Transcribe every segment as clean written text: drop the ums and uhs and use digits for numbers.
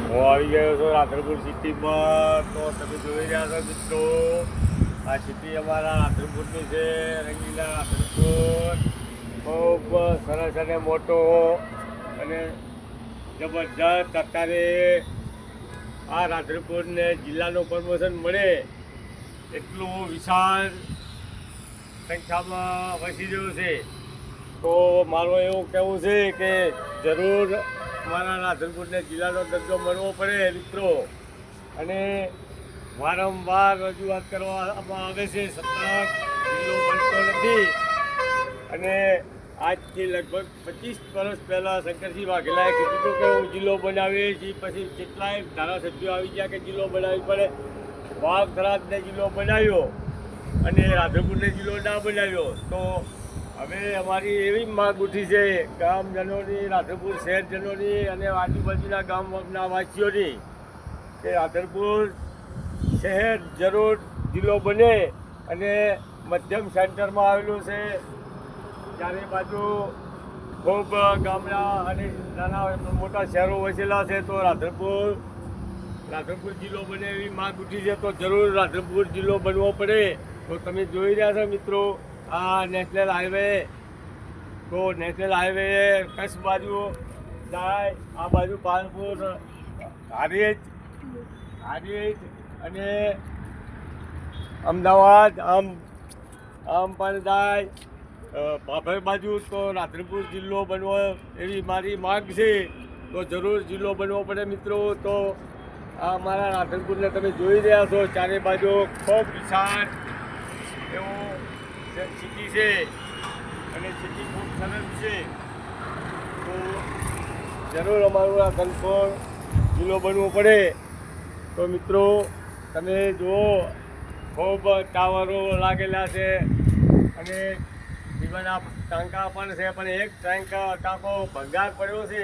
હું આવી ગયો છું રાધનપુર સિટીમાં. તો તમે જોઈ રહ્યા છો મિત્રો, આ સિટી અમારા રાધનપુરની છે. રંગીલા રાધનપુર ખૂબ સરસ અને મોટો અને જબરજસ્ત. અત્યારે આ રાધનપુરને જિલ્લાનું પ્રમોશન મળે એટલું વિશાળ સંખ્યામાં વસી રહ્યું છે. તો મારું એવું કહેવું છે કે જરૂર મારા રાધનપુરને જિલ્લાનો દરજ્જો મળવો પડે મિત્રો. અને વારંવાર રજૂઆત કરવામાં આવે છે, સતત જિલ્લો બનતો નથી. અને આજથી લગભગ 25 વર્ષ પહેલાં શંકરસિંહ વાઘેલાએ કીધું કે હું જિલ્લો બનાવીએ છીએ. પછી કેટલાય ધારાસભ્યો આવી ગયા કે જિલ્લો બનાવવી પડે. વાવ-થરાદને જિલ્લો બનાવ્યો અને રાધનપુરને જિલ્લો ના બનાવ્યો. તો હવે અમારી એવી માંગ ઉઠી છે ગામજનોની, રાધનપુર શહેરજનોની અને આજુબાજુના ગામના વાસીઓની કે રાધનપુર શહેર જરૂર જિલ્લો બને. અને મધ્યમ સેન્ટરમાં આવેલું છે, ચારે બાજુ ખૂબ ગામડા અને નાના મોટા શહેરો વસેલા છે. તો રાધનપુર જિલ્લો બને એવી માંગ ઉઠી છે. તો જરૂર રાધનપુર જિલ્લો બનવો પડે. તો તમે જોઈ રહ્યા છો મિત્રો, આ નેશનલ હાઈવે. તો નેશનલ હાઈવે કચ્છ બાજુ જાય, આ બાજુ પાલનપુર, હારીજ અને અમદાવાદ આમ પણ જાય ભાભર બાજુ. તો રાધનપુર જિલ્લો બનવો એવી મારી માંગ છે. તો જરૂર જિલ્લો બનવો પડે મિત્રો. તો આ અમારા રાધનપુરને તમે જોઈ રહ્યા છો, ચારે બાજુ ખૂબ વિશાળ એવું સિટી છે અને સિટી ખૂબ સરસ છે. તો જરૂર અમારું રાધનપુર જિલ્લો બનવો પડે. તો મિત્રો તમે જુઓ, ખૂબ ટાવરો લાગેલા છે અને પીવાના ટાંકા પણ છે. પણ એક ટાંકો ભંગાર પડ્યો છે.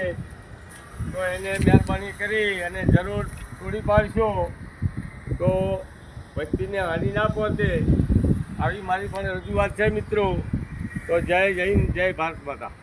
તો એને મહેરબાની કરી અને જરૂર તોડી પાડશો તો વસ્તીને હાનિ ના પહોંચે. આવી મારી પણ રજૂઆત છે મિત્રો. તો જય હિન્દ, જય ભારત માતા.